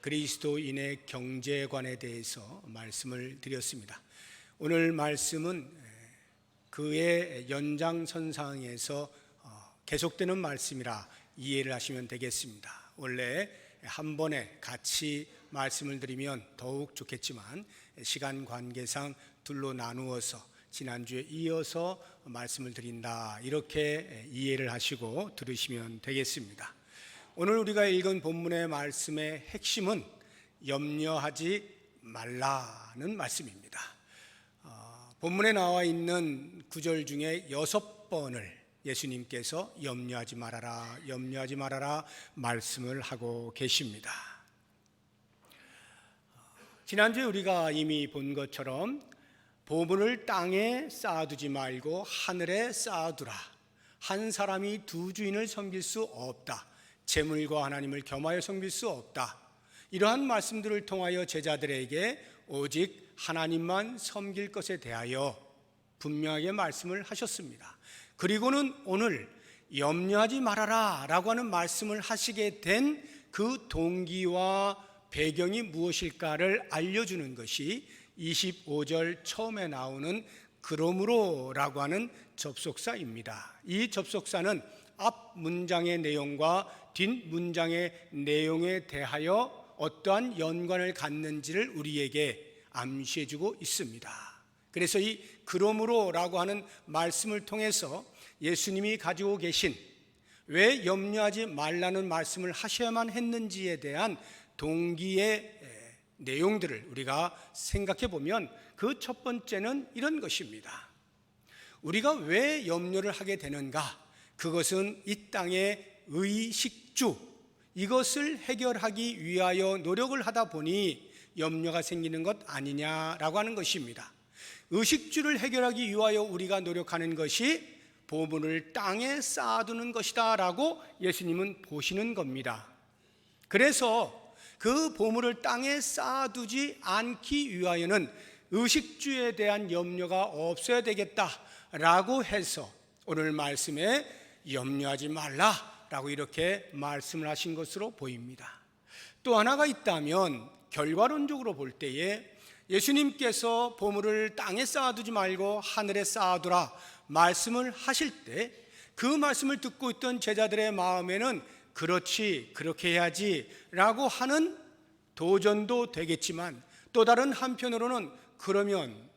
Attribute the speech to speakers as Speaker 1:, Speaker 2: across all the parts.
Speaker 1: 그리스도인의 경제관에 대해서 말씀을 드렸습니다. 오늘 말씀은 그의 연장선상에서 계속되는 말씀이라 이해를 하시면 되겠습니다. 원래 한 번에 같이 말씀을 드리면 더욱 좋겠지만 시간 관계상 둘로 나누어서 지난주에 이어서 말씀을 드린다, 이렇게 이해를 하시고 들으시면 되겠습니다. 오늘 우리가 읽은 본문의 말씀의 핵심은 염려하지 말라는 말씀입니다. 본문에 나와 있는 구절 중에 6번을 예수님께서 염려하지 말아라, 염려하지 말아라 말씀을 하고 계십니다. 지난주에 우리가 이미 본 것처럼 보물을 땅에 쌓아두지 말고 하늘에 쌓아두라. 한 사람이 두 주인을 섬길 수 없다. 재물과 하나님을 겸하여 섬길 수 없다. 이러한 말씀들을 통하여 제자들에게 오직 하나님만 섬길 것에 대하여 분명하게 말씀을 하셨습니다. 그리고는 오늘 염려하지 말아라 라고 하는 말씀을 하시게 된 그 동기와 배경이 무엇일까를 알려주는 것이 25절 처음에 나오는 그러므로 라고 하는 접속사입니다. 이 접속사는 앞 문장의 내용과 뒷 문장의 내용에 대하여 어떠한 연관을 갖는지를 우리에게 암시해주고 있습니다. 그래서 이 그러므로라고 하는 말씀을 통해서 예수님이 가지고 계신 왜 염려하지 말라는 말씀을 하셔야만 했는지에 대한 동기의 내용들을 우리가 생각해 보면 그 첫 번째는 이런 것입니다. 우리가 왜 염려를 하게 되는가? 그것은 이 땅의 의식주, 이것을 해결하기 위하여 노력을 하다 보니 염려가 생기는 것 아니냐라고 하는 것입니다. 의식주를 해결하기 위하여 우리가 노력하는 것이 보물을 땅에 쌓아두는 것이다 라고 예수님은 보시는 겁니다. 그래서 그 보물을 땅에 쌓아두지 않기 위하여는 의식주에 대한 염려가 없어야 되겠다라고 해서 오늘 말씀에 염려하지 말라라고 이렇게 말씀을 하신 것으로 보입니다. 또 하나가 있다면 결과론적으로 볼 때에 예수님께서 보물을 땅에 쌓아두지 말고 하늘에 쌓아두라 말씀을 하실 때 그 말씀을 듣고 있던 제자들의 마음에는 그렇지, 그렇게 해야지 라고 하는 도전도 되겠지만 또 다른 한편으로는 그러면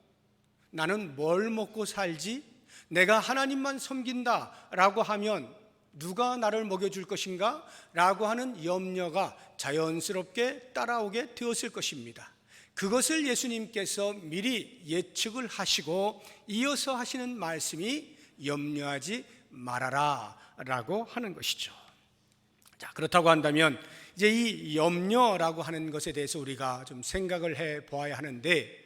Speaker 1: 나는 뭘 먹고 살지? 내가 하나님만 섬긴다 라고 하면 누가 나를 먹여줄 것인가? 라고 하는 염려가 자연스럽게 따라오게 되었을 것입니다. 그것을 예수님께서 미리 예측을 하시고 이어서 하시는 말씀이 염려하지 말아라 라고 하는 것이죠. 자, 그렇다고 한다면 이제 이 염려라고 하는 것에 대해서 우리가 좀 생각을 해 보아야 하는데,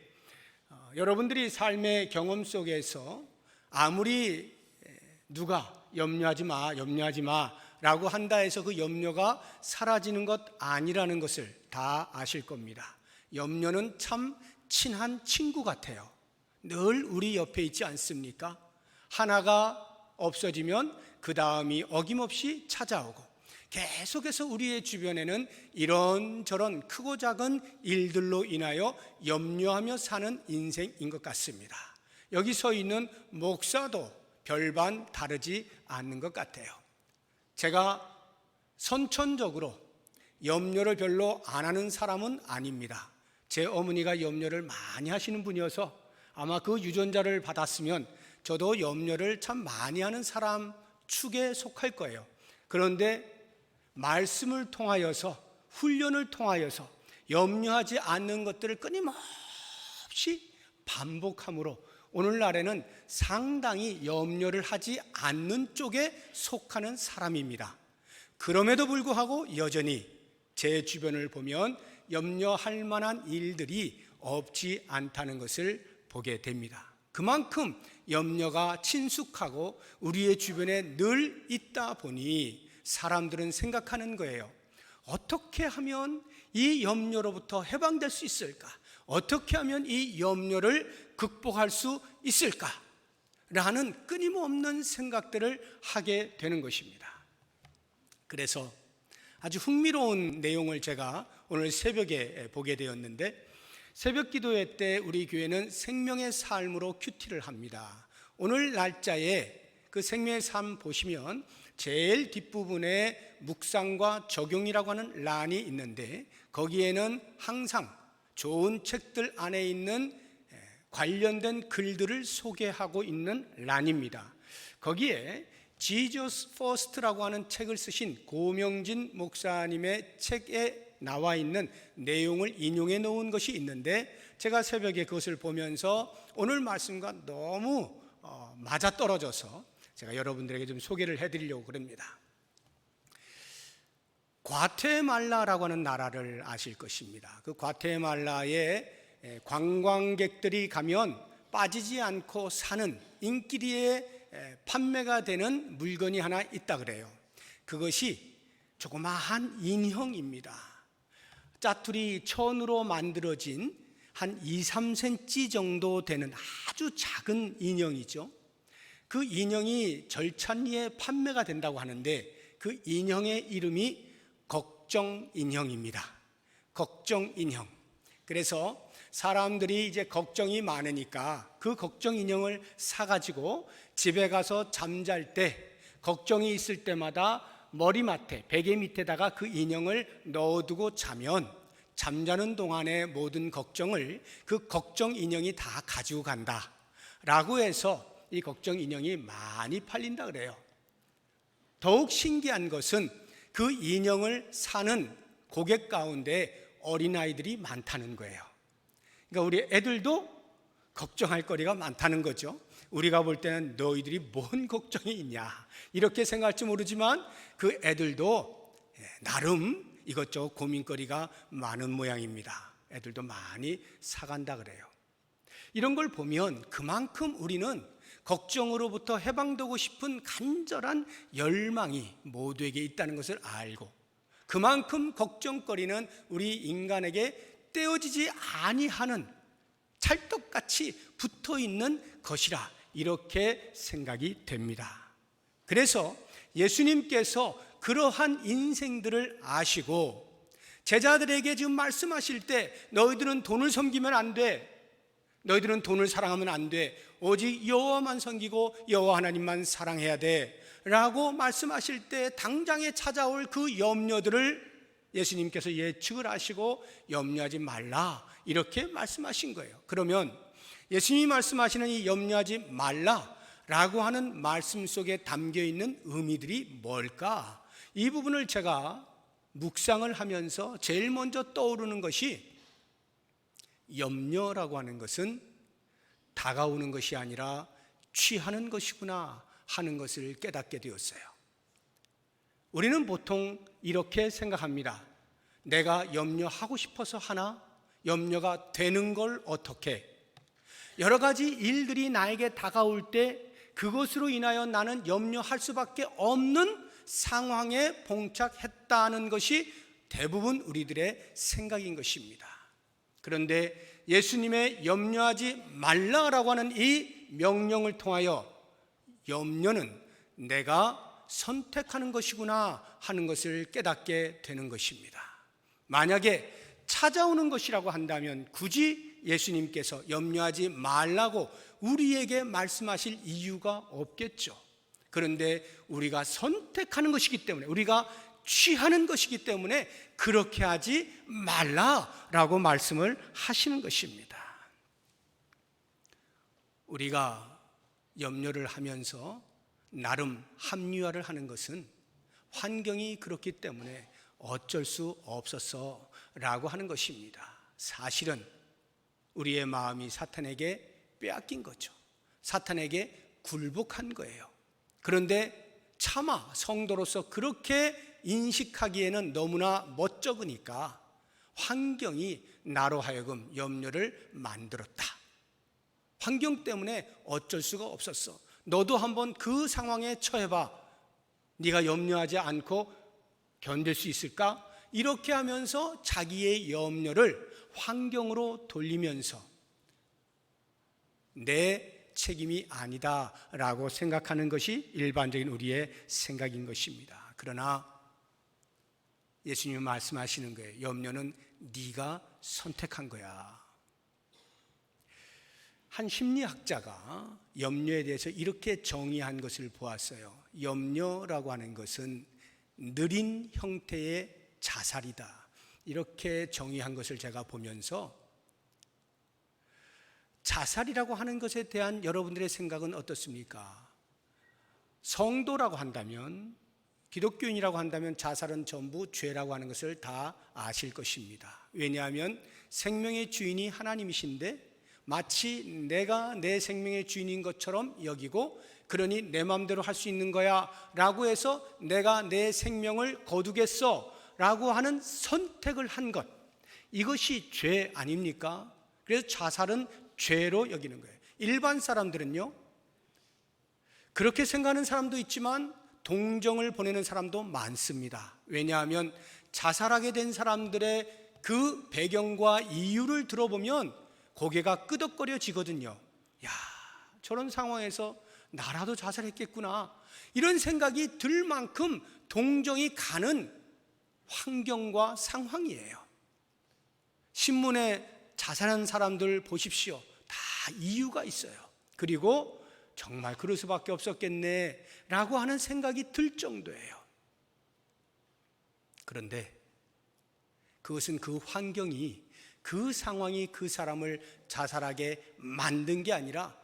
Speaker 1: 여러분들이 삶의 경험 속에서 아무리 누가 염려하지 마, 염려하지 마 라고 한다 해서 그 염려가 사라지는 것 아니라는 것을 다 아실 겁니다. 염려는 참 친한 친구 같아요. 늘 우리 옆에 있지 않습니까? 하나가 없어지면 그 다음이 어김없이 찾아오고 계속해서 우리의 주변에는 이런저런 크고 작은 일들로 인하여 염려하며 사는 인생인 것 같습니다. 여기 서 있는 목사도 별반 다르지 않는 것 같아요. 제가 선천적으로 염려를 별로 안 하는 사람은 아닙니다. 제 어머니가 염려를 많이 하시는 분이어서 아마 그 유전자를 받았으면 저도 염려를 참 많이 하는 사람 축에 속할 거예요. 그런데 말씀을 통하여서, 훈련을 통하여서 염려하지 않는 것들을 끊임없이 반복함으로 오늘날에는 상당히 염려를 하지 않는 쪽에 속하는 사람입니다. 그럼에도 불구하고 여전히 제 주변을 보면 염려할 만한 일들이 없지 않다는 것을 보게 됩니다. 그만큼 염려가 친숙하고 우리의 주변에 늘 있다 보니 사람들은 생각하는 거예요. 어떻게 하면 이 염려로부터 해방될 수 있을까? 어떻게 하면 이 염려를 극복할 수 있을까? 라는 끊임없는 생각들을 하게 되는 것입니다. 그래서 아주 흥미로운 내용을 제가 오늘 새벽에 보게 되었는데, 새벽 기도회 때 우리 교회는 생명의 삶으로 큐티를 합니다. 오늘 날짜에 그 생명의 삶 보시면 제일 뒷부분에 묵상과 적용이라고 하는 란이 있는데, 거기에는 항상 좋은 책들 안에 있는 관련된 글들을 소개하고 있는 란입니다. 거기에 Jesus First라고 하는 책을 쓰신 고명진 목사님의 책에 나와 있는 내용을 인용해 놓은 것이 있는데, 제가 새벽에 그것을 보면서 오늘 말씀과 너무 맞아떨어져서 제가 여러분들에게 좀 소개를 해드리려고 그럽니다. 과테말라라고 하는 나라를 아실 것입니다. 그 과테말라에 관광객들이 가면 빠지지 않고 사는 인기리에 판매가 되는 물건이 하나 있다 그래요. 그것이 조그마한 인형입니다. 짜투리 천으로 만들어진 한 2, 3cm 정도 되는 아주 작은 인형이죠. 그 인형이 절찬리에 판매가 된다고 하는데, 그 인형의 이름이 걱정 인형입니다. 걱정 인형. 그래서 사람들이 이제 걱정이 많으니까 그 걱정 인형을 사가지고 집에 가서 잠잘 때, 걱정이 있을 때마다 머리맡에, 베개 밑에다가 그 인형을 넣어두고 자면 잠자는 동안의 모든 걱정을 그 걱정 인형이 다 가지고 간다 라고 해서 이 걱정 인형이 많이 팔린다 그래요. 더욱 신기한 것은 그 인형을 사는 고객 가운데 어린아이들이 많다는 거예요. 그러니까 우리 애들도 걱정할 거리가 많다는 거죠. 우리가 볼 때는 너희들이 뭔 걱정이 있냐 이렇게 생각할지 모르지만, 그 애들도 나름 이것저것 고민거리가 많은 모양입니다. 애들도 많이 사간다 그래요. 이런 걸 보면 그만큼 우리는 걱정으로부터 해방되고 싶은 간절한 열망이 모두에게 있다는 것을 알고, 그만큼 걱정거리는 우리 인간에게 떼어지지 아니하는 찰떡같이 붙어있는 것이라 이렇게 생각이 됩니다. 그래서 예수님께서 그러한 인생들을 아시고 제자들에게 지금 말씀하실 때, 너희들은 돈을 섬기면 안 돼, 너희들은 돈을 사랑하면 안 돼, 오직 여호와만 섬기고 여호와 하나님만 사랑해야 돼 라고 말씀하실 때, 당장에 찾아올 그 염려들을 예수님께서 예측을 하시고 염려하지 말라 이렇게 말씀하신 거예요. 그러면 예수님이 말씀하시는 이 염려하지 말라라고 하는 말씀 속에 담겨있는 의미들이 뭘까? 이 부분을 제가 묵상을 하면서 제일 먼저 떠오르는 것이, 염려라고 하는 것은 다가오는 것이 아니라 취하는 것이구나 하는 것을 깨닫게 되었어요. 우리는 보통 이렇게 생각합니다. 내가 염려하고 싶어서 하나? 염려가 되는 걸 어떻게? 여러 가지 일들이 나에게 다가올 때 그것으로 인하여 나는 염려할 수밖에 없는 상황에 봉착했다는 것이 대부분 우리들의 생각인 것입니다. 그런데 예수님의 염려하지 말라라고 하는 이 명령을 통하여 염려는 내가 선택하는 것이구나 하는 것을 깨닫게 되는 것입니다. 만약에 찾아오는 것이라고 한다면 굳이 예수님께서 염려하지 말라고 우리에게 말씀하실 이유가 없겠죠. 그런데 우리가 선택하는 것이기 때문에, 우리가 취하는 것이기 때문에 그렇게 하지 말라라고 말씀을 하시는 것입니다. 우리가 염려를 하면서 나름 합리화를 하는 것은 환경이 그렇기 때문에 어쩔 수 없었어 라고 하는 것입니다. 사실은 우리의 마음이 사탄에게 빼앗긴 거죠. 사탄에게 굴복한 거예요. 그런데 차마 성도로서 그렇게 인식하기에는 너무나 멋쩍으니까 환경이 나로 하여금 염려를 만들었다. 환경 때문에 어쩔 수가 없었어. 너도 한번 그 상황에 처해봐. 네가 염려하지 않고 견딜 수 있을까? 이렇게 하면서 자기의 염려를 환경으로 돌리면서 내 책임이 아니다라고 생각하는 것이 일반적인 우리의 생각인 것입니다. 그러나 예수님이 말씀하시는 거예요. 염려는 네가 선택한 거야. 한 심리학자가 염려에 대해서 이렇게 정의한 것을 보았어요. 염려라고 하는 것은 느린 형태의 자살이다. 이렇게 정의한 것을 제가 보면서 자살이라고 하는 것에 대한 여러분들의 생각은 어떻습니까? 성도라고 한다면, 기독교인이라고 한다면 자살은 전부 죄라고 하는 것을 다 아실 것입니다. 왜냐하면 생명의 주인이 하나님이신데 마치 내가 내 생명의 주인인 것처럼 여기고, 그러니 내 마음대로 할 수 있는 거야 라고 해서 내가 내 생명을 거두겠어 라고 하는 선택을 한 것, 이것이 죄 아닙니까? 그래서 자살은 죄로 여기는 거예요. 일반 사람들은요, 그렇게 생각하는 사람도 있지만 동정을 보내는 사람도 많습니다. 왜냐하면 자살하게 된 사람들의 그 배경과 이유를 들어보면 고개가 끄덕거려지거든요. 야, 저런 상황에서 나라도 자살했겠구나, 이런 생각이 들 만큼 동정이 가는 환경과 상황이에요. 신문에 자살한 사람들 보십시오. 다 이유가 있어요. 그리고 정말 그럴 수밖에 없었겠네 라고 하는 생각이 들 정도예요. 그런데 그것은 그 환경이, 그 상황이 그 사람을 자살하게 만든 게 아니라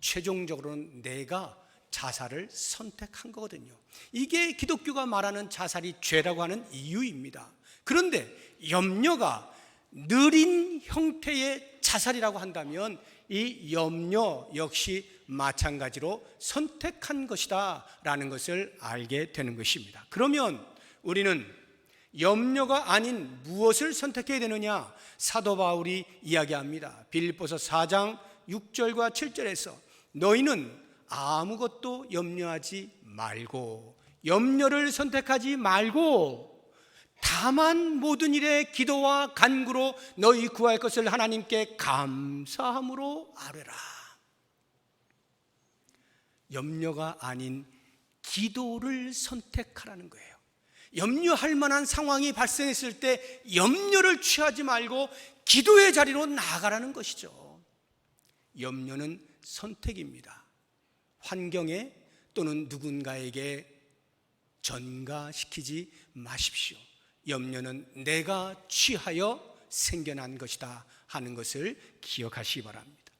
Speaker 1: 최종적으로는 내가 자살을 선택한 거거든요. 이게 기독교가 말하는 자살이 죄라고 하는 이유입니다. 그런데 염려가 느린 형태의 자살이라고 한다면 이 염려 역시 마찬가지로 선택한 것이다 라는 것을 알게 되는 것입니다. 그러면 우리는 염려가 아닌 무엇을 선택해야 되느냐? 사도 바울이 이야기합니다. 빌립보서 4장 6절과 7절에서 너희는 아무것도 염려하지 말고, 염려를 선택하지 말고, 다만 모든 일에 기도와 간구로 너희 구할 것을 하나님께 감사함으로 아뢰라. 염려가 아닌 기도를 선택하라는 거예요. 염려할 만한 상황이 발생했을 때 염려를 취하지 말고 기도의 자리로 나아가라는 것이죠. 염려는 선택입니다. 환경에 또는 누군가에게 전가시키지 마십시오. 염려는 내가 취하여 생겨난 것이다 하는 것을 기억하시기 바랍니다.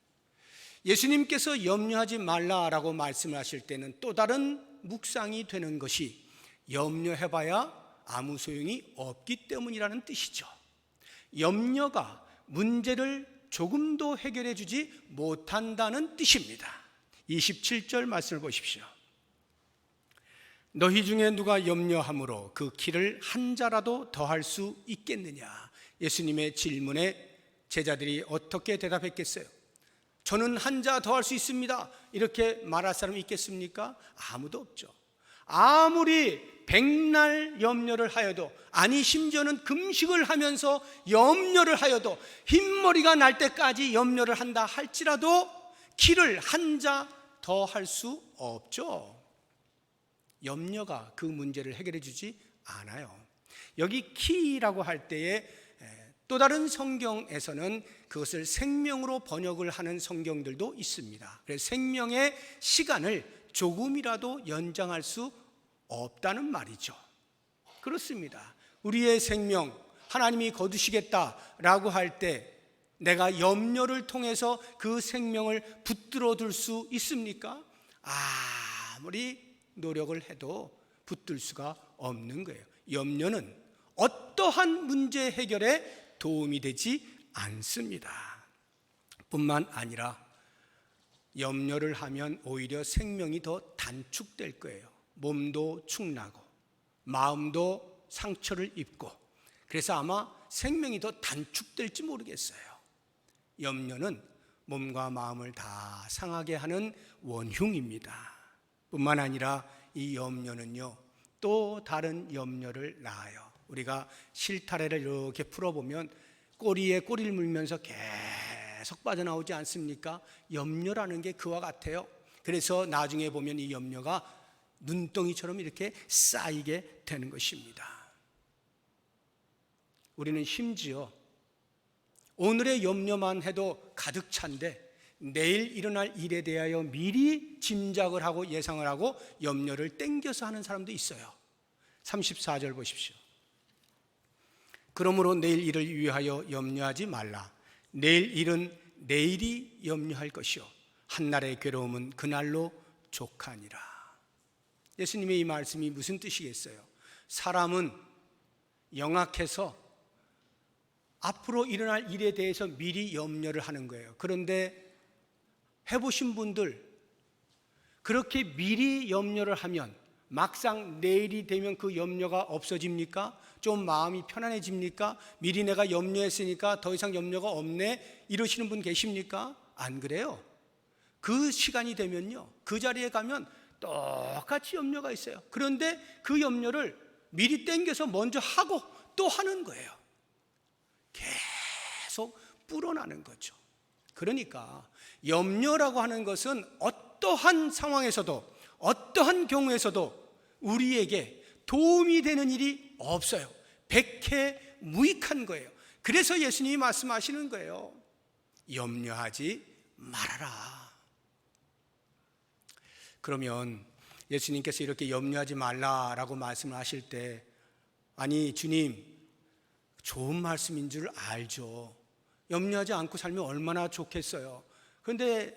Speaker 1: 예수님께서 염려하지 말라라고 말씀하실 때는 또 다른 묵상이 되는 것이 염려해봐야 아무 소용이 없기 때문이라는 뜻이죠. 염려가 문제를 조금도 해결해 주지 못한다는 뜻입니다. 27절 말씀을 보십시오. 너희 중에 누가 염려함으로 그 키를 한 자라도 더할 수 있겠느냐? 예수님의 질문에 제자들이 어떻게 대답했겠어요? 저는 한 자 더할 수 있습니다, 이렇게 말할 사람이 있겠습니까? 아무도 없죠. 아무리 백날 염려를 하여도, 아니 심지어는 금식을 하면서 염려를 하여도, 흰머리가 날 때까지 염려를 한다 할지라도 키를 한 자 더 할 수 없죠. 염려가 그 문제를 해결해 주지 않아요. 여기 키라고 할 때에 또 다른 성경에서는 그것을 생명으로 번역을 하는 성경들도 있습니다. 그래서 생명의 시간을 조금이라도 연장할 수 없다는 말이죠. 그렇습니다. 우리의 생명 하나님이 거두시겠다라고 할 때 내가 염려를 통해서 그 생명을 붙들어 둘 수 있습니까? 아무리 노력을 해도 붙들 수가 없는 거예요. 염려는 어떠한 문제 해결에 도움이 되지 않습니다. 뿐만 아니라 염려를 하면 오히려 생명이 더 단축될 거예요. 몸도 축나고 마음도 상처를 입고, 그래서 아마 생명이 더 단축될지 모르겠어요. 염려는 몸과 마음을 다 상하게 하는 원흉입니다. 뿐만 아니라 이 염려는요, 또 다른 염려를 낳아요. 우리가 실타래를 이렇게 풀어보면 꼬리에 꼬리를 물면서 계속 빠져나오지 않습니까? 염려라는 게 그와 같아요. 그래서 나중에 보면 이 염려가 눈덩이처럼 이렇게 쌓이게 되는 것입니다. 우리는 심지어 오늘의 염려만 해도 가득 찬데 내일 일어날 일에 대하여 미리 짐작을 하고 예상을 하고 염려를 땡겨서 하는 사람도 있어요. 34절 보십시오. 그러므로 내일 일을 위하여 염려하지 말라. 내일 일은 내일이 염려할 것이요 한날의 괴로움은 그날로 족하니라. 예수님의 이 말씀이 무슨 뜻이겠어요? 사람은 영악해서 앞으로 일어날 일에 대해서 미리 염려를 하는 거예요. 그런데 해보신 분들, 그렇게 미리 염려를 하면 막상 내일이 되면 그 염려가 없어집니까? 좀 마음이 편안해집니까? 미리 내가 염려했으니까 더 이상 염려가 없네, 이러시는 분 계십니까? 안 그래요. 그 시간이 되면요, 그 자리에 가면 똑같이 염려가 있어요. 그런데 그 염려를 미리 땡겨서 먼저 하고 또 하는 거예요. 계속 불어나는 거죠. 그러니까 염려라고 하는 것은 어떠한 상황에서도 어떠한 경우에서도 우리에게 도움이 되는 일이 없어요. 백해무익한 거예요. 그래서 예수님이 말씀하시는 거예요. 염려하지 말아라. 그러면 예수님께서 이렇게 염려하지 말라라고 말씀을 하실 때, 아니 주님, 좋은 말씀인 줄 알죠. 염려하지 않고 살면 얼마나 좋겠어요. 그런데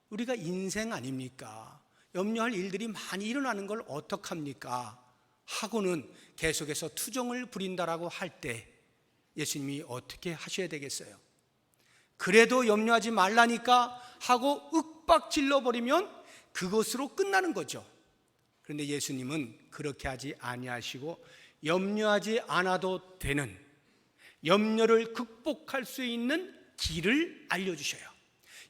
Speaker 1: 우리가 인생 아닙니까? 염려할 일들이 많이 일어나는 걸 어떡합니까? 하고는 계속해서 투정을 부린다라고 할 때 예수님이 어떻게 하셔야 되겠어요? 그래도 염려하지 말라니까 하고 윽박 질러버리면 그것으로 끝나는 거죠. 그런데 예수님은 그렇게 하지 아니하시고 염려하지 않아도 되는, 염려를 극복할 수 있는 길을 알려주셔요.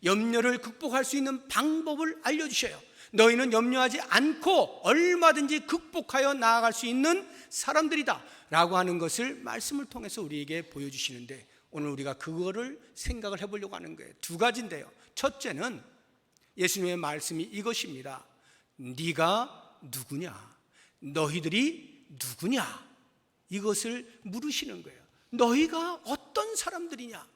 Speaker 1: 염려를 극복할 수 있는 방법을 알려주셔요. 너희는 염려하지 않고 얼마든지 극복하여 나아갈 수 있는 사람들이다 라고 하는 것을 말씀을 통해서 우리에게 보여주시는데, 오늘 우리가 그거를 생각을 해보려고 하는 거예요. 두 가지인데요, 첫째는 예수님의 말씀이 이것입니다. 네가 누구냐? 너희들이 누구냐? 이것을 물으시는 거예요. 너희가 어떤 사람들이냐?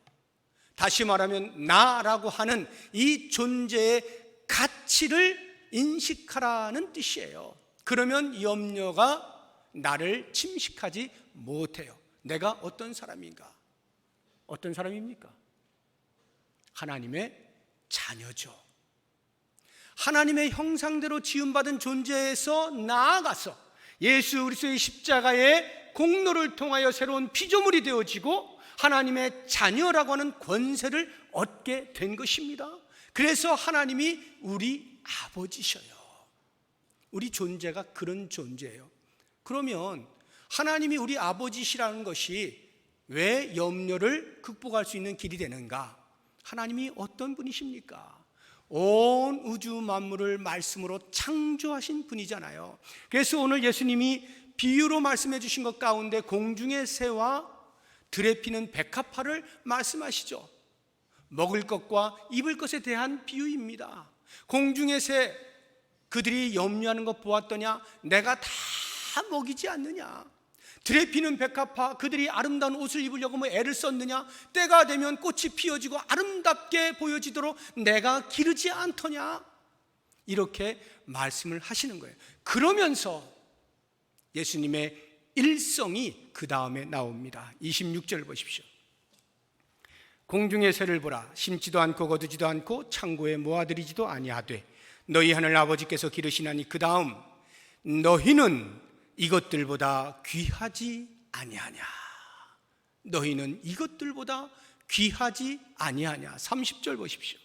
Speaker 1: 다시 말하면 나라고 하는 이 존재의 가치를 인식하라는 뜻이에요. 그러면 염려가 나를 침식하지 못해요. 내가 어떤 사람인가? 어떤 사람입니까? 하나님의 자녀죠. 하나님의 형상대로 지음받은 존재에서 나아가서 예수 그리스도의 십자가의 공로를 통하여 새로운 피조물이 되어지고 하나님의 자녀라고 하는 권세를 얻게 된 것입니다. 그래서 하나님이 우리 아버지셔요. 우리 존재가 그런 존재예요. 그러면 하나님이 우리 아버지시라는 것이 왜 염려를 극복할 수 있는 길이 되는가? 하나님이 어떤 분이십니까? 온 우주 만물을 말씀으로 창조하신 분이잖아요. 그래서 오늘 예수님이 비유로 말씀해 주신 것 가운데 공중의 새와 들에 피는 백합화를 말씀하시죠. 먹을 것과 입을 것에 대한 비유입니다. 공중의 새, 그들이 염려하는 것 보았더냐? 내가 다 먹이지 않느냐? 들에 피는 백합화, 그들이 아름다운 옷을 입으려고 뭐 애를 썼느냐? 때가 되면 꽃이 피어지고 아름답게 보여지도록 내가 기르지 않더냐? 이렇게 말씀을 하시는 거예요. 그러면서 예수님의 일성이 그 다음에 나옵니다. 26절 보십시오. 공중의 새를 보라. 심지도 않고 거두지도 않고 창고에 모아들이지도 아니하되 너희 하늘 아버지께서 기르시나니 그 다음 너희는 이것들보다 귀하지 아니하냐? 너희는 이것들보다 귀하지 아니하냐? 30절 보십시오.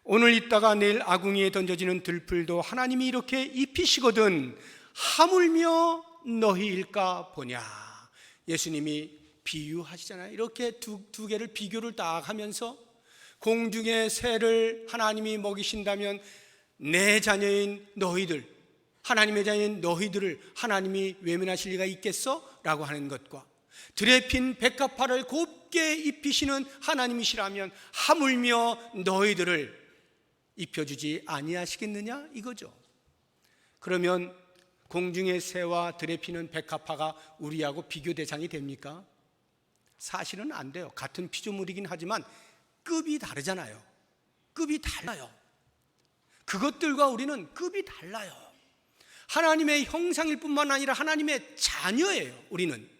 Speaker 1: 오늘 있다가 내일 아궁이에 던져지는 들풀도 하나님이 이렇게 입히시거든 하물며 너희일까 보냐? 예수님이 비유하시잖아요. 이렇게 두 개를 비교를 딱 하면서 공중의 새를 하나님이 먹이신다면 내 자녀인 너희들, 하나님의 자녀인 너희들을 하나님이 외면하실 리가 있겠어? 라고 하는 것과 들에 핀 백합화를 곱게 입히시는 하나님이시라면 하물며 너희들을 입혀주지 아니하시겠느냐? 이거죠. 그러면 공중의 새와 들에 피는 백합화가 우리하고 비교 대상이 됩니까? 사실은 안 돼요. 같은 피조물이긴 하지만 급이 다르잖아요. 급이 달라요. 그것들과 우리는 급이 달라요. 하나님의 형상일 뿐만 아니라 하나님의 자녀예요. 우리는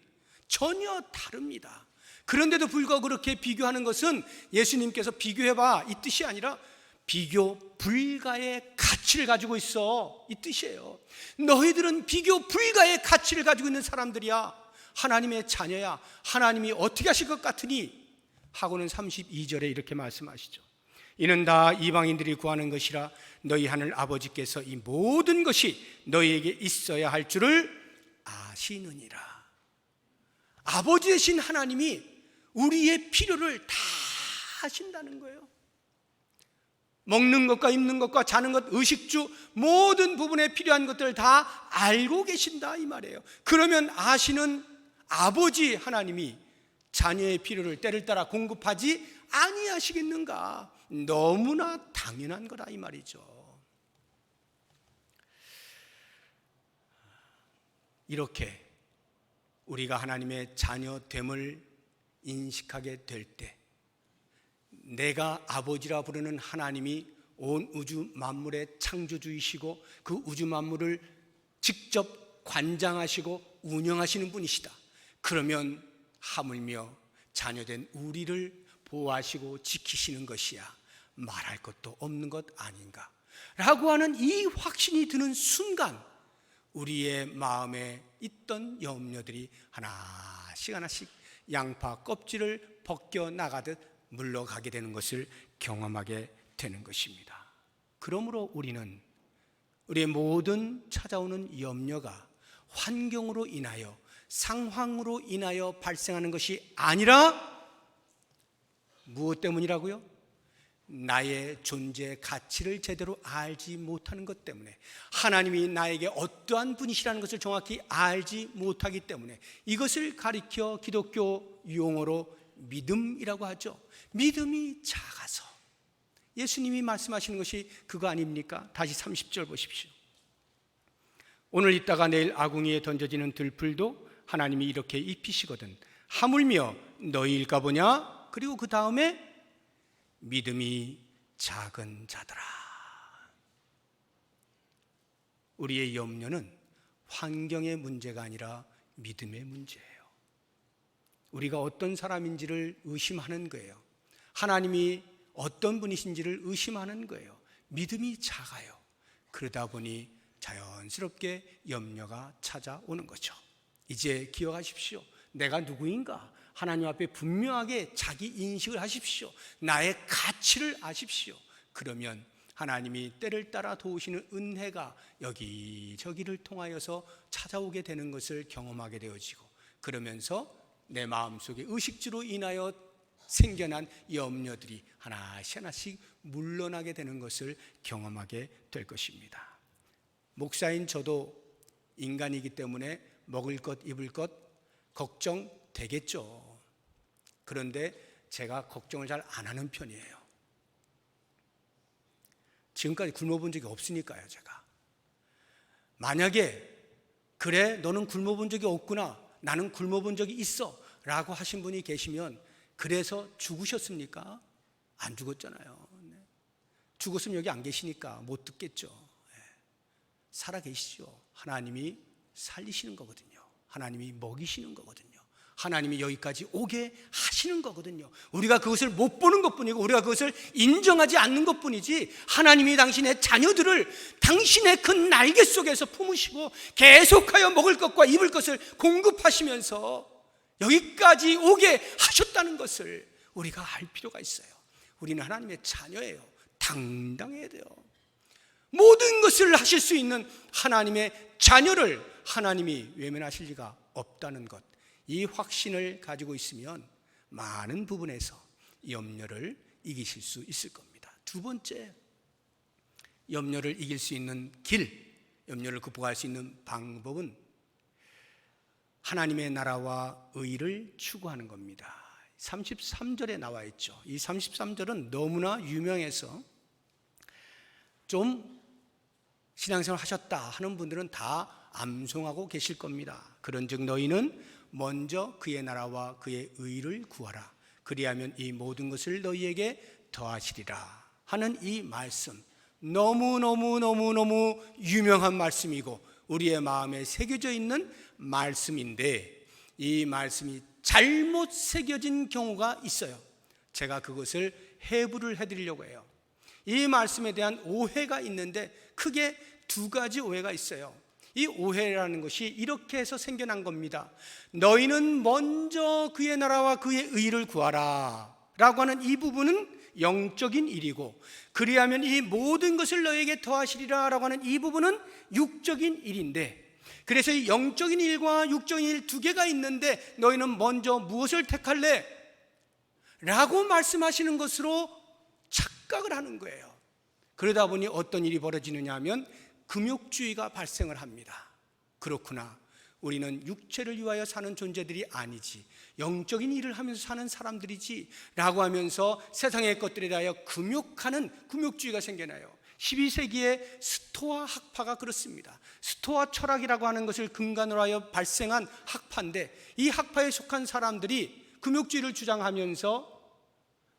Speaker 1: 전혀 다릅니다. 그런데도 불구하고 그렇게 비교하는 것은 예수님께서 비교해봐 이 뜻이 아니라 비교 불가의 가치를 가지고 있어 이 뜻이에요. 너희들은 비교 불가의 가치를 가지고 있는 사람들이야. 하나님의 자녀야. 하나님이 어떻게 하실 것 같으니 하고는 32절에 이렇게 말씀하시죠. 이는 다 이방인들이 구하는 것이라 너희 하늘 아버지께서 이 모든 것이 너희에게 있어야 할 줄을 아시느니라. 아버지 되신 하나님이 우리의 필요를 다 하신다는 거예요. 먹는 것과 입는 것과 자는 것, 의식주 모든 부분에 필요한 것들을 다 알고 계신다 이 말이에요. 그러면 아시는 아버지 하나님이 자녀의 필요를 때를 따라 공급하지 아니하시겠는가? 너무나 당연한 거다 이 말이죠. 이렇게 우리가 하나님의 자녀됨을 인식하게 될 때 내가 아버지라 부르는 하나님이 온 우주 만물의 창조주이시고 그 우주 만물을 직접 관장하시고 운영하시는 분이시다. 그러면 하물며 자녀된 우리를 보호하시고 지키시는 것이야 말할 것도 없는 것 아닌가 라고 하는 이 확신이 드는 순간 우리의 마음에 있던 염려들이 하나씩 하나씩 양파 껍질을 벗겨나가듯 물러가게 되는 것을 경험하게 되는 것입니다. 그러므로 우리는 우리의 모든 찾아오는 염려가 환경으로 인하여 상황으로 인하여 발생하는 것이 아니라 무엇 때문이라고요? 나의 존재 가치를 제대로 알지 못하는 것 때문에 하나님이 나에게 어떠한 분이시라는 것을 정확히 알지 못하기 때문에 이것을 가리켜 기독교 용어로 믿음이라고 하죠. 믿음이 작아서 예수님이 말씀하시는 것이 그거 아닙니까? 다시 30절 보십시오. 오늘 있다가 내일 아궁이에 던져지는 들풀도 하나님이 이렇게 입히시거든 하물며 너희일까 보냐? 그리고 그 다음에 믿음이 작은 자들아. 우리의 염려는 환경의 문제가 아니라 믿음의 문제예요. 우리가 어떤 사람인지를 의심하는 거예요. 하나님이 어떤 분이신지를 의심하는 거예요. 믿음이 작아요. 그러다 보니 자연스럽게 염려가 찾아오는 거죠. 이제 기억하십시오. 내가 누구인가? 하나님 앞에 분명하게 자기 인식을 하십시오. 나의 가치를 아십시오. 그러면 하나님이 때를 따라 도우시는 은혜가 여기저기를 통하여서 찾아오게 되는 것을 경험하게 되어지고 그러면서 내 마음속에 의식주로 인하여 생겨난 염려들이 하나씩 하나씩 물러나게 되는 것을 경험하게 될 것입니다. 목사인 저도 인간이기 때문에 먹을 것, 입을 것 걱정되겠죠. 그런데 제가 걱정을 잘 안 하는 편이에요. 지금까지 굶어본 적이 없으니까요. 제가 만약에 그래 너는 굶어본 적이 없구나 나는 굶어본 적이 있어 라고 하신 분이 계시면 그래서 죽으셨습니까? 안 죽었잖아요. 죽었으면 여기 안 계시니까 못 듣겠죠. 살아 계시죠. 하나님이 살리시는 거거든요. 하나님이 먹이시는 거거든요. 하나님이 여기까지 오게 하시는 거거든요. 우리가 그것을 못 보는 것뿐이고 우리가 그것을 인정하지 않는 것뿐이지 하나님이 당신의 자녀들을 당신의 큰 날개 속에서 품으시고 계속하여 먹을 것과 입을 것을 공급하시면서 여기까지 오게 하셨다는 것을 우리가 알 필요가 있어요. 우리는 하나님의 자녀예요. 당당해야 돼요. 모든 것을 하실 수 있는 하나님의 자녀를 하나님이 외면하실 리가 없다는 것, 이 확신을 가지고 있으면 많은 부분에서 염려를 이기실 수 있을 겁니다. 두 번째, 염려를 이길 수 있는 길, 염려를 극복할 수 있는 방법은 하나님의 나라와 의를 추구하는 겁니다. 33절에 나와 있죠. 이 33절은 너무나 유명해서 좀 신앙생활 하셨다 하는 분들은 다 암송하고 계실 겁니다. 그런즉 너희는 먼저 그의 나라와 그의 의를 구하라. 그리하면 이 모든 것을 너희에게 더하시리라 하는 이 말씀, 너무 유명한 말씀이고 우리의 마음에 새겨져 있는 말씀인데, 이 말씀이 잘못 새겨진 경우가 있어요. 제가 그것을 해부를 해드리려고 해요. 이 말씀에 대한 오해가 있는데 크게 두 가지 오해가 있어요. 이 오해라는 것이 이렇게 해서 생겨난 겁니다. 너희는 먼저 그의 나라와 그의 의를 구하라 라고 하는 이 부분은 영적인 일이고, 그리하면 이 모든 것을 너희에게 더하시리라 라고 하는 이 부분은 육적인 일인데, 그래서 이 영적인 일과 육적인 일 두 개가 있는데 너희는 먼저 무엇을 택할래? 라고 말씀하시는 것으로 착각을 하는 거예요. 그러다 보니 어떤 일이 벌어지느냐 하면 금욕주의가 발생을 합니다. 그렇구나, 우리는 육체를 위하여 사는 존재들이 아니지, 영적인 일을 하면서 사는 사람들이지 라고 하면서 세상의 것들에 대하여 금욕하는 금욕주의가 생겨나요. 12세기의 스토아 학파가 그렇습니다. 스토아 철학이라고 하는 것을 근간으로 하여 발생한 학파인데, 이 학파에 속한 사람들이 금욕주의를 주장하면서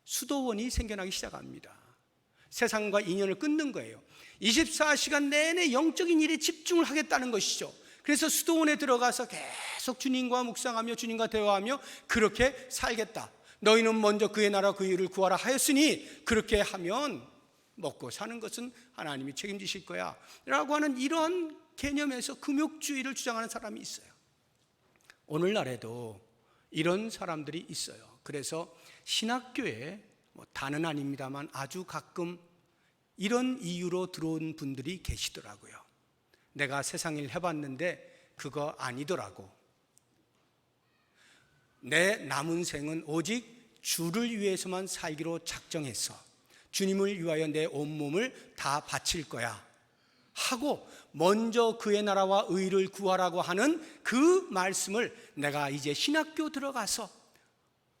Speaker 1: 수도원이 생겨나기 시작합니다. 세상과 인연을 끊는 거예요. 24시간 내내 영적인 일에 집중을 하겠다는 것이죠. 그래서 수도원에 들어가서 계속 주님과 묵상하며 주님과 대화하며 그렇게 살겠다. 너희는 먼저 그의 나라 그의 의를 구하라 하였으니 그렇게 하면 먹고 사는 것은 하나님이 책임지실 거야 라고 하는 이런 개념에서 금욕주의를 주장하는 사람이 있어요. 오늘날에도 이런 사람들이 있어요. 그래서 신학교에 다는 아닙니다만 아주 가끔 이런 이유로 들어온 분들이 계시더라고요. 내가 세상 일 해봤는데 그거 아니더라고. 내 남은 생은 오직 주를 위해서만 살기로 작정했어. 주님을 위하여 내 온몸을 다 바칠 거야 하고 먼저 그의 나라와 의를 구하라고 하는 그 말씀을 내가 이제 신학교 들어가서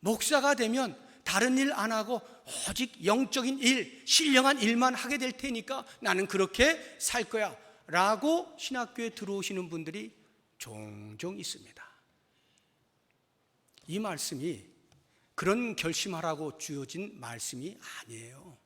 Speaker 1: 목사가 되면 다른 일 안 하고 오직 영적인 일, 신령한 일만 하게 될 테니까 나는 그렇게 살 거야 라고 신학교에 들어오시는 분들이 종종 있습니다. 이 말씀이 그런 결심하라고 주어진 말씀이 아니에요.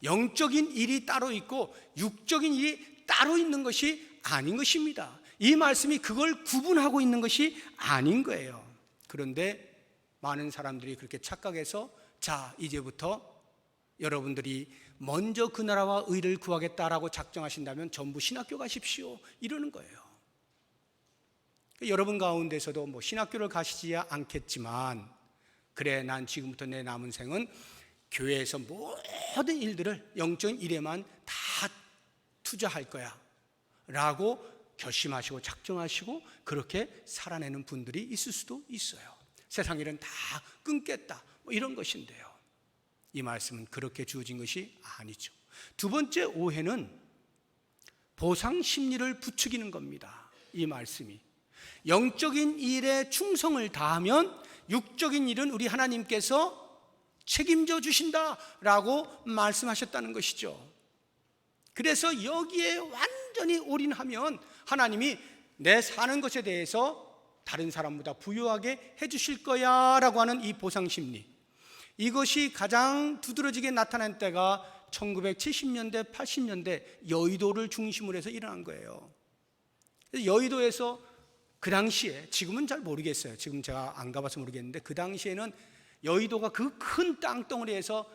Speaker 1: 영적인 일이 따로 있고 육적인 일이 따로 있는 것이 아닌 것입니다. 이 말씀이 그걸 구분하고 있는 것이 아닌 거예요. 그런데 많은 사람들이 그렇게 착각해서 자, 이제부터 여러분들이 먼저 그 나라와 의를 구하겠다라고 작정하신다면 전부 신학교 가십시오 이러는 거예요. 여러분 가운데서도 신학교를 가시지 않겠지만, 그래 난 지금부터 내 남은 생은 교회에서 모든 일들을 영적인 일에만 다 투자할 거야 라고 결심하시고 작정하시고 그렇게 살아내는 분들이 있을 수도 있어요. 세상 일은 다 끊겠다 이런 것인데요, 이 말씀은 그렇게 주어진 것이 아니죠. 두 번째 오해는 보상 심리를 부추기는 겁니다. 이 말씀이 영적인 일에 충성을 다하면 육적인 일은 우리 하나님께서 책임져 주신다라고 말씀하셨다는 것이죠. 그래서 여기에 완전히 올인하면 하나님이 내 사는 것에 대해서 다른 사람보다 부유하게 해주실 거야 라고 하는 이 보상심리, 이것이 가장 두드러지게 나타난 때가 1970년대 80년대 여의도를 중심으로 해서 일어난 거예요. 여의도에서 그 당시에, 지금은 잘 모르겠어요, 지금 제가 안 가봐서 모르겠는데 그 당시에는 여의도가 그 큰 땅덩어리에서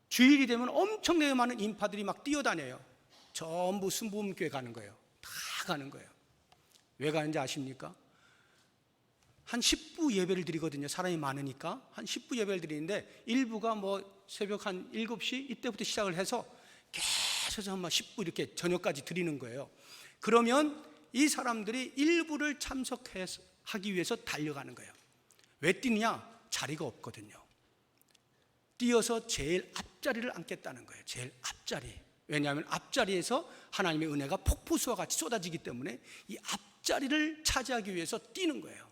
Speaker 1: 주일이 되면 엄청나게 많은 인파들이 막 뛰어다녀요. 전부 순복음교회 가는 거예요. 다 가는 거예요. 왜 가는지 아십니까? 한 10부 예배를 드리거든요. 사람이 많으니까 한 10부 예배를 드리는데 일부가 새벽 한 7시 이때부터 시작을 해서 계속 한 10부 이렇게 저녁까지 드리는 거예요. 그러면 이 사람들이 일부를 참석하기 위해서 달려가는 거예요. 왜 뛰느냐? 자리가 없거든요. 뛰어서 제일 앞자리를 앉겠다는 거예요. 제일 앞자리. 왜냐하면 앞자리에서 하나님의 은혜가 폭포수와 같이 쏟아지기 때문에 이 앞자리를 차지하기 위해서 뛰는 거예요.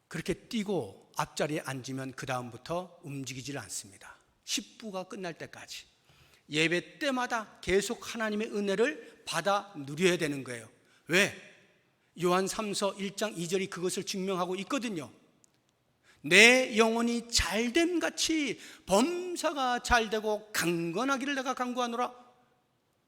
Speaker 1: 그렇게 뛰고 앞자리에 앉으면 그 다음부터 움직이질 않습니다. 10부가 끝날 때까지. 예배 때마다 계속 하나님의 은혜를 받아 누려야 되는 거예요. 왜? 요한 3서 1장 2절이 그것을 증명하고 있거든요. 내 영혼이 잘됨 같이 범사가 잘되고 강건하기를 내가 간구하노라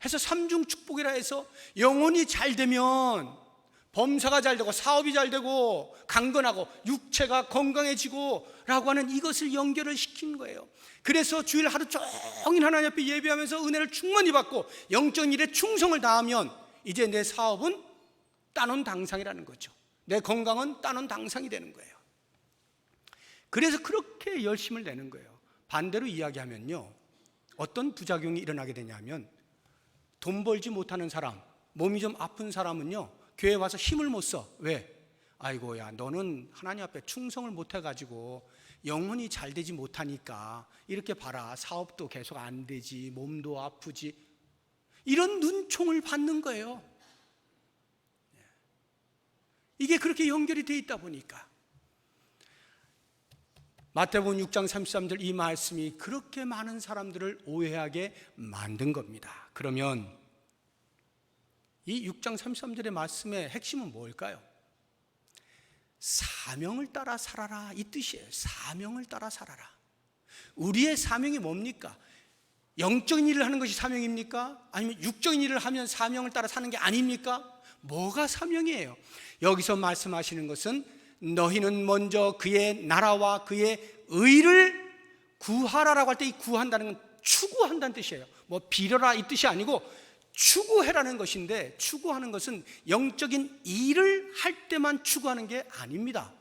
Speaker 1: 해서 삼중 축복이라 해서 영혼이 잘되면 범사가 잘되고 사업이 잘되고 강건하고 육체가 건강해지고 라고 하는 이것을 연결을 시킨 거예요. 그래서 주일 하루 종일 하나님 앞에 예배하면서 은혜를 충만히 받고 영적인 일에 충성을 다하면 이제 내 사업은 따놓은 당상이라는 거죠. 내 건강은 따놓은 당상이 되는 거예요. 그래서 그렇게 열심을 내는 거예요. 반대로 이야기하면요, 어떤 부작용이 일어나게 되냐면 돈 벌지 못하는 사람, 몸이 좀 아픈 사람은요 교회 와서 힘을 못 써. 왜? 아이고야, 너는 하나님 앞에 충성을 못 해가지고 영혼이 잘 되지 못하니까 이렇게 봐라, 사업도 계속 안 되지, 몸도 아프지, 이런 눈총을 받는 거예요. 이게 그렇게 연결이 돼 있다 보니까 마태복음 6장 33절 이 말씀이 그렇게 많은 사람들을 오해하게 만든 겁니다. 그러면 이 6장 33절의 말씀의 핵심은 뭘까요? 사명을 따라 살아라, 이 뜻이에요. 사명을 따라 살아라. 우리의 사명이 뭡니까? 영적인 일을 하는 것이 사명입니까? 아니면 육적인 일을 하면 사명을 따라 사는 게 아닙니까? 뭐가 사명이에요? 여기서 말씀하시는 것은 너희는 먼저 그의 나라와 그의 의를 구하라라고 할 때 이 구한다는 건 추구한다는 뜻이에요. 뭐 빌어라 이 뜻이 아니고 추구해라는 것인데, 추구하는 것은 영적인 일을 할 때만 추구하는 게 아닙니다.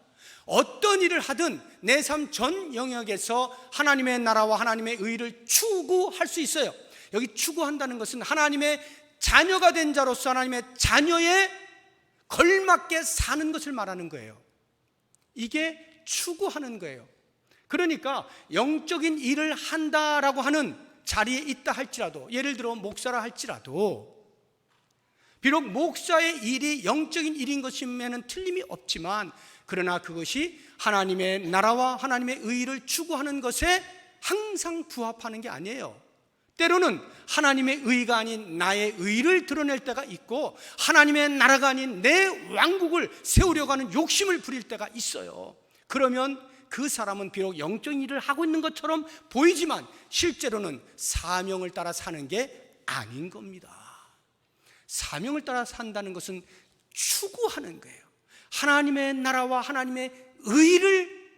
Speaker 1: 어떤 일을 하든 내 삶 전 영역에서 하나님의 나라와 하나님의 의를 추구할 수 있어요. 여기 추구한다는 것은 하나님의 자녀가 된 자로서 하나님의 자녀에 걸맞게 사는 것을 말하는 거예요. 이게 추구하는 거예요. 그러니까 영적인 일을 한다라고 하는 자리에 있다 할지라도, 예를 들어 목사라 할지라도, 비록 목사의 일이 영적인 일인 것이면 틀림이 없지만, 그러나 그것이 하나님의 나라와 하나님의 의를 추구하는 것에 항상 부합하는 게 아니에요. 때로는 하나님의 의가 아닌 나의 의를 드러낼 때가 있고, 하나님의 나라가 아닌 내 왕국을 세우려고 하는 욕심을 부릴 때가 있어요. 그러면 그 사람은 비록 영적인 일을 하고 있는 것처럼 보이지만 실제로는 사명을 따라 사는 게 아닌 겁니다. 사명을 따라 산다는 것은 추구하는 거예요. 하나님의 나라와 하나님의 의를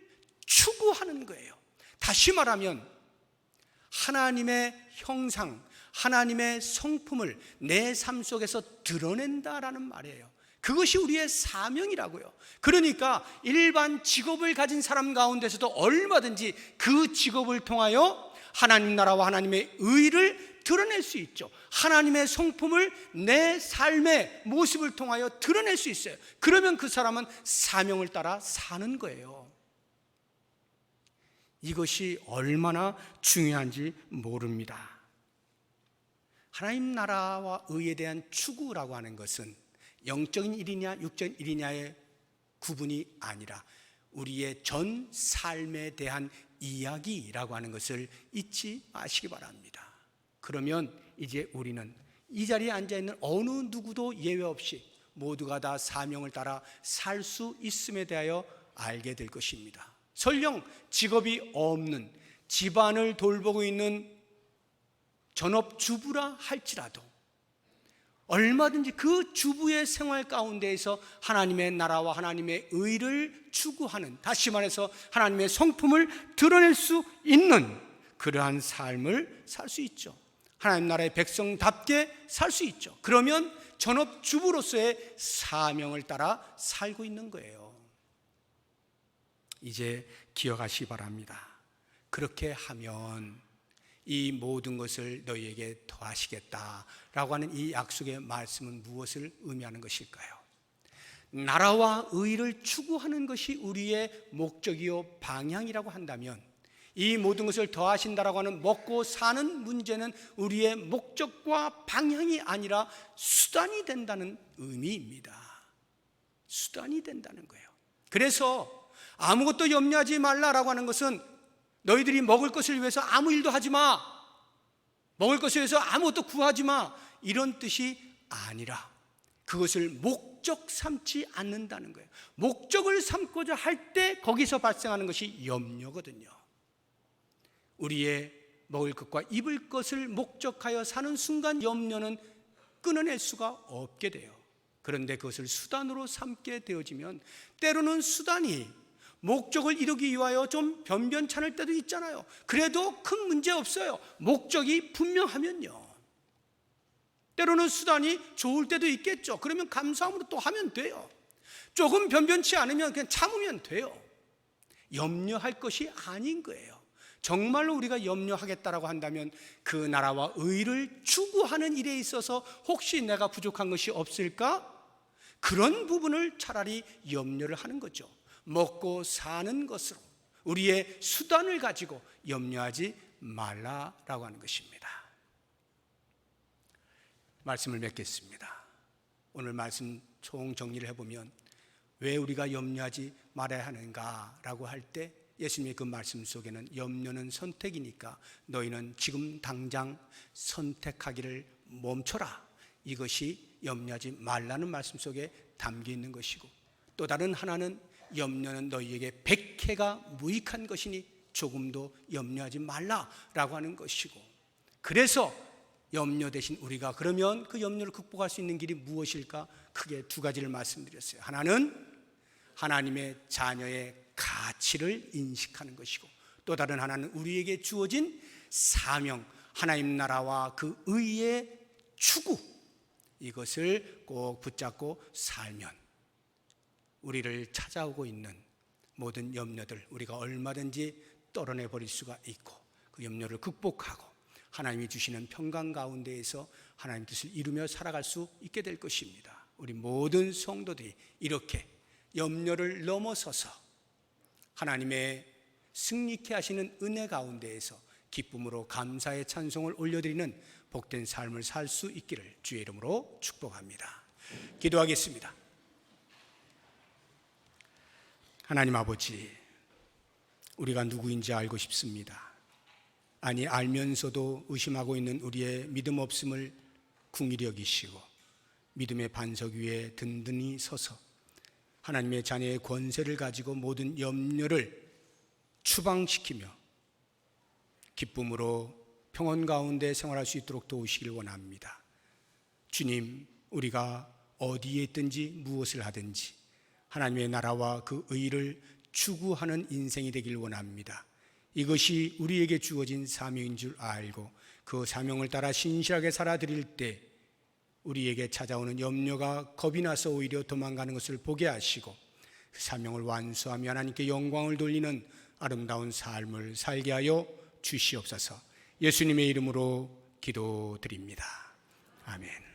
Speaker 1: 추구하는 거예요. 다시 말하면 하나님의 형상, 하나님의 성품을 내 삶 속에서 드러낸다라는 말이에요. 그것이 우리의 사명이라고요. 그러니까 일반 직업을 가진 사람 가운데서도 얼마든지 그 직업을 통하여 하나님 나라와 하나님의 의를 드러낼 수 있죠. 하나님의 성품을 내 삶의 모습을 통하여 드러낼 수 있어요. 그러면 그 사람은 사명을 따라 사는 거예요. 이것이 얼마나 중요한지 모릅니다. 하나님 나라와 의에 대한 추구라고 하는 것은 영적인 일이냐 육적인 일이냐의 구분이 아니라 우리의 전 삶에 대한 이야기라고 하는 것을 잊지 마시기 바랍니다. 그러면 이제 우리는 이 자리에 앉아있는 어느 누구도 예외 없이 모두가 다 사명을 따라 살 수 있음에 대하여 알게 될 것입니다. 설령 직업이 없는, 집안을 돌보고 있는 전업주부라 할지라도 얼마든지 그 주부의 생활 가운데에서 하나님의 나라와 하나님의 의를 추구하는, 다시 말해서 하나님의 성품을 드러낼 수 있는 그러한 삶을 살 수 있죠. 하나님 나라의 백성답게 살 수 있죠. 그러면 전업주부로서의 사명을 따라 살고 있는 거예요. 이제 기억하시기 바랍니다. 그렇게 하면 이 모든 것을 너희에게 더하시겠다라고 하는 이 약속의 말씀은 무엇을 의미하는 것일까요? 나라와 의를 추구하는 것이 우리의 목적이요 방향이라고 한다면 이 모든 것을 더하신다라고 하는 먹고 사는 문제는 우리의 목적과 방향이 아니라 수단이 된다는 의미입니다. 수단이 된다는 거예요. 그래서 아무것도 염려하지 말라라고 하는 것은 너희들이 먹을 것을 위해서 아무 일도 하지 마, 먹을 것에 대해서 아무것도 구하지 마, 이런 뜻이 아니라 그것을 목적 삼지 않는다는 거예요. 목적을 삼고자 할 때 거기서 발생하는 것이 염려거든요. 우리의 먹을 것과 입을 것을 목적하여 사는 순간 염려는 끊어낼 수가 없게 돼요. 그런데 그것을 수단으로 삼게 되어지면 때로는 수단이 목적을 이루기 위하여 좀 변변찮을 때도 있잖아요. 그래도 큰 문제 없어요. 목적이 분명하면요. 때로는 수단이 좋을 때도 있겠죠. 그러면 감사함으로 또 하면 돼요. 조금 변변치 않으면 그냥 참으면 돼요. 염려할 것이 아닌 거예요. 정말로 우리가 염려하겠다라고 한다면 그 나라와 의를 추구하는 일에 있어서 혹시 내가 부족한 것이 없을까? 그런 부분을 차라리 염려를 하는 거죠. 먹고 사는 것으로 우리의 수단을 가지고 염려하지 말라라고 하는 것입니다. 말씀을 맺겠습니다. 오늘 말씀 총 정리를 해보면 왜 우리가 염려하지 말아야 하는가라고 할 때 예수님의 그 말씀 속에는 염려는 선택이니까 너희는 지금 당장 선택하기를 멈춰라, 이것이 염려하지 말라는 말씀 속에 담겨 있는 것이고, 또 다른 하나는 염려는 너희에게 백해가 무익한 것이니 조금도 염려하지 말라라고 하는 것이고, 그래서 염려 대신 우리가 그러면 그 염려를 극복할 수 있는 길이 무엇일까? 크게 두 가지를 말씀드렸어요. 하나는 하나님의 자녀의 가치를 인식하는 것이고, 또 다른 하나는 우리에게 주어진 사명, 하나님 나라와 그 의의 추구, 이것을 꼭 붙잡고 살면 우리를 찾아오고 있는 모든 염려들 우리가 얼마든지 떨어내버릴 수가 있고, 그 염려를 극복하고 하나님이 주시는 평강 가운데에서 하나님 뜻을 이루며 살아갈 수 있게 될 것입니다. 우리 모든 성도들이 이렇게 염려를 넘어서서 하나님의 승리케 하시는 은혜 가운데에서 기쁨으로 감사의 찬송을 올려드리는 복된 삶을 살 수 있기를 주의 이름으로 축복합니다. 기도하겠습니다. 하나님 아버지, 우리가 누구인지 알고 싶습니다. 아니, 알면서도 의심하고 있는 우리의 믿음 없음을 긍휼히 여기시고 믿음의 반석 위에 든든히 서서 하나님의 자녀의 권세를 가지고 모든 염려를 추방시키며 기쁨으로 평온 가운데 생활할 수 있도록 도우시길 원합니다. 주님, 우리가 어디에 있든지 무엇을 하든지 하나님의 나라와 그 의를 추구하는 인생이 되길 원합니다. 이것이 우리에게 주어진 사명인 줄 알고 그 사명을 따라 신실하게 살아드릴 때 우리에게 찾아오는 염려가 겁이 나서 오히려 도망가는 것을 보게 하시고 그 사명을 완수하며 하나님께 영광을 돌리는 아름다운 삶을 살게 하여 주시옵소서. 예수님의 이름으로 기도드립니다. 아멘.